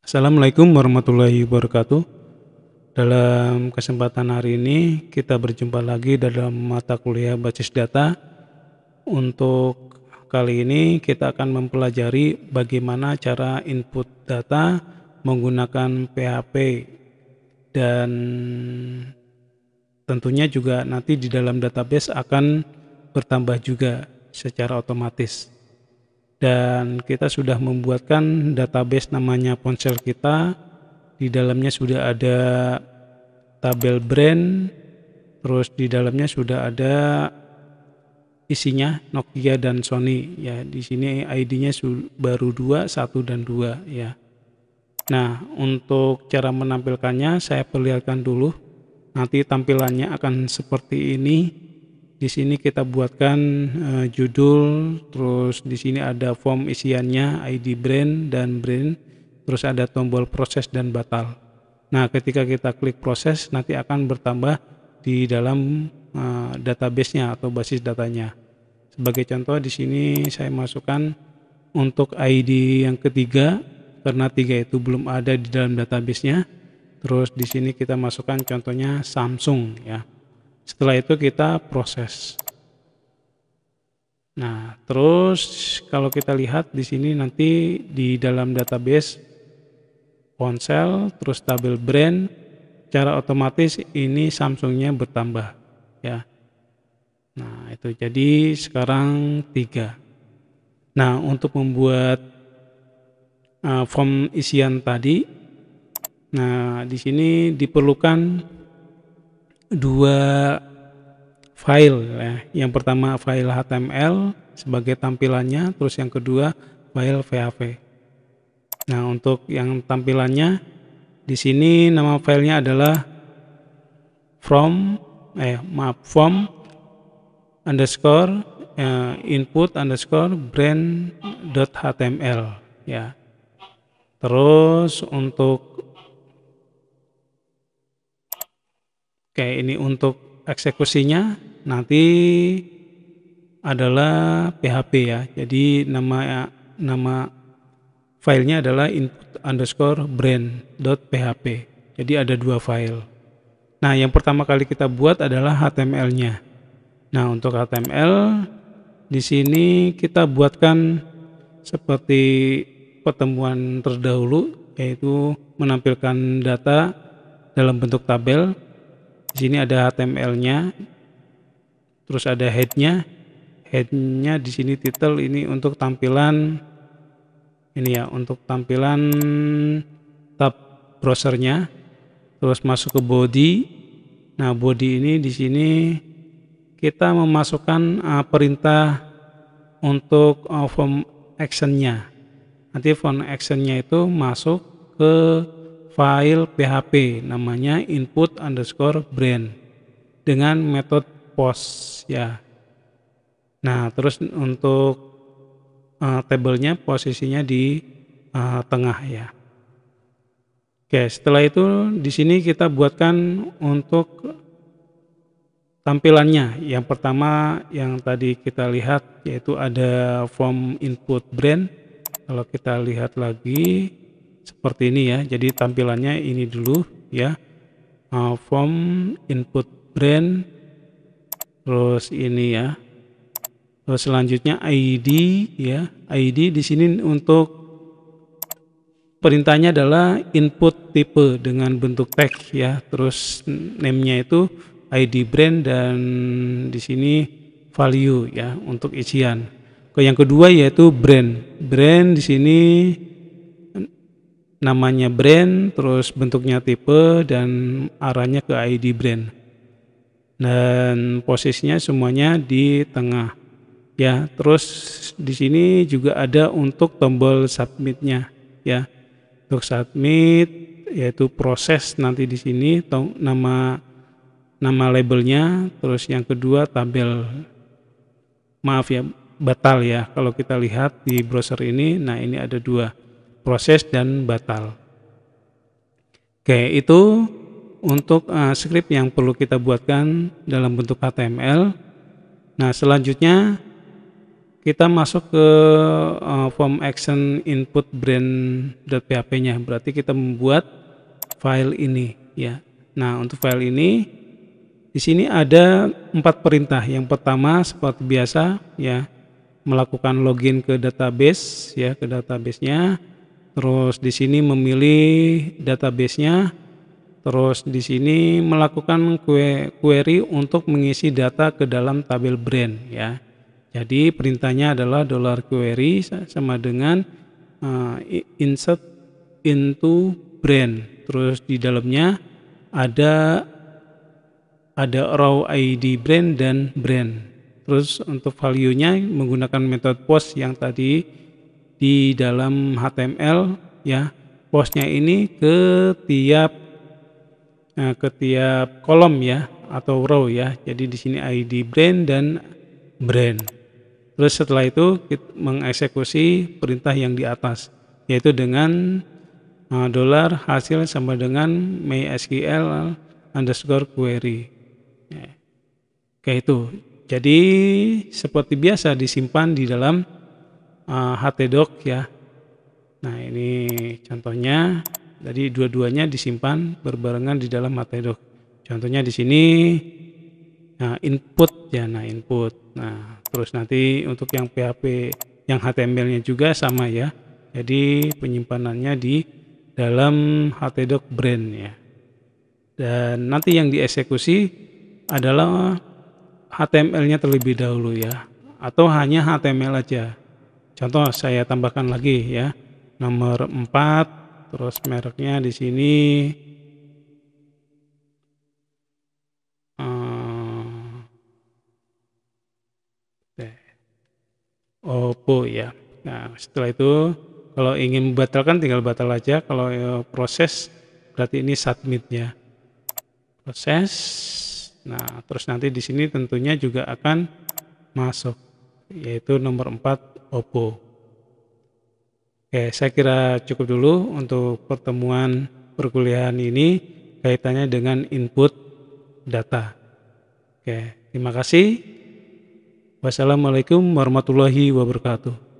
Assalamualaikum warahmatullahi wabarakatuh. Dalam kesempatan hari ini kita berjumpa lagi dalam mata kuliah Basis Data. Untuk kali ini kita akan mempelajari bagaimana cara input data menggunakan PHP, dan tentunya juga nanti di dalam database akan bertambah juga secara otomatis. Dan kita sudah membuatkan database namanya ponsel kita. Di dalamnya sudah ada tabel brand, terus di dalamnya sudah ada isinya Nokia dan Sony ya. Di sini ID-nya baru 2, 1 dan 2 ya. Nah, untuk cara menampilkannya saya perlihatkan dulu. Nanti tampilannya akan seperti ini. Di sini kita buatkan judul, terus di sini ada form isiannya, ID brand dan brand, terus ada tombol proses dan batal. Nah, ketika kita klik proses nanti akan bertambah di dalam database-nya atau basis datanya. Sebagai contoh di sini saya masukkan untuk ID yang ketiga karena 3 itu belum ada di dalam database-nya. Terus di sini kita masukkan contohnya Samsung ya. Setelah itu kita proses. Nah, terus kalau kita lihat di sini nanti di dalam database ponsel, terus tabel brand, secara otomatis ini Samsungnya bertambah ya. Nah, itu jadi sekarang 3. Nah, untuk membuat form isian tadi, nah di sini diperlukan 2 file ya. Yang pertama file HTML sebagai tampilannya, terus yang kedua file PHP. Nah, untuk yang tampilannya di sini nama filenya adalah form input underscore brand.html ya. Terus untuk ini untuk eksekusinya nanti adalah PHP ya. Jadi nama filenya adalah input underscore brand.php. Jadi ada 2 file. Nah, yang pertama kali kita buat adalah HTML-nya. Nah, untuk HTML di sini kita buatkan seperti pertemuan terdahulu, yaitu menampilkan data dalam bentuk tabel. Di sini ada HTML-nya, terus ada head-nya. Head-nya di sini title ini untuk tampilan ini ya, untuk tampilan tab browsernya. Terus masuk ke body. Nah, body ini di sini kita memasukkan perintah untuk form action-nya. Nanti form action-nya itu masuk ke file PHP namanya input underscore brand dengan metode post ya. Nah, terus untuk tabelnya posisinya di tengah ya. Oke, setelah itu di sini kita buatkan untuk tampilannya. Yang pertama yang tadi kita lihat yaitu ada form input brand. Kalau kita lihat lagi seperti ini ya. Jadi tampilannya ini dulu ya. Form input brand, terus ini ya. Terus selanjutnya ID ya. ID di sini untuk perintahnya adalah input tipe dengan bentuk tag ya. Terus name-nya itu ID brand dan di sini value ya untuk isian. Yang kedua yaitu brand. Brand di sini namanya brand, terus bentuknya tipe dan arahnya ke ID brand. Dan posisinya semuanya di tengah. Ya, terus di sini juga ada untuk tombol submit-nya ya. Untuk submit yaitu proses nanti di sini nama labelnya, terus yang kedua tabel. Maaf ya, batal ya. Kalau kita lihat di browser ini, nah ini ada 2. Proses dan batal. Oke, itu untuk script yang perlu kita buatkan dalam bentuk HTML. Nah, selanjutnya kita masuk ke form action input brand.php-nya. Berarti kita membuat file ini ya. Nah, untuk file ini di sini ada 4 perintah. Yang pertama seperti biasa ya, melakukan login ke database ya, ke database-nya. Terus di sini memilih database-nya. Terus di sini melakukan query untuk mengisi data ke dalam tabel brand ya. Jadi perintahnya adalah $query sama dengan insert into brand. Terus di dalamnya ada raw ID brand dan brand. Terus untuk value-nya menggunakan metode post yang tadi di dalam HTML ya. Postnya ini ke tiap kolom ya atau row ya. Jadi di sini ID brand dan brand. Terus setelah itu kita mengeksekusi perintah yang di atas, yaitu dengan dolar hasil sama dengan mysql underscore query. Ya. Kayak itu. Jadi seperti biasa disimpan di dalam htdoc ya. Nah ini contohnya. Jadi dua-duanya disimpan berbarengan di dalam htdoc. Contohnya di sini input ya, nah input. Nah, terus nanti untuk yang PHP yang HTML-nya juga sama ya. Jadi penyimpanannya di dalam htdoc brand ya. Dan nanti yang dieksekusi adalah HTML-nya terlebih dahulu ya, atau hanya HTML aja. Contoh saya tambahkan lagi ya. Nomor 4. Terus mereknya di sini Oppo ya. Nah setelah itu kalau ingin membatalkan tinggal batal aja. Kalau proses berarti ini submit ya. Proses. Nah terus nanti di sini tentunya juga akan masuk, yaitu nomor 4 Oppo. Oke, saya kira cukup dulu untuk pertemuan perkuliahan ini kaitannya dengan input data. Oke, terima kasih. Wassalamualaikum warahmatullahi wabarakatuh.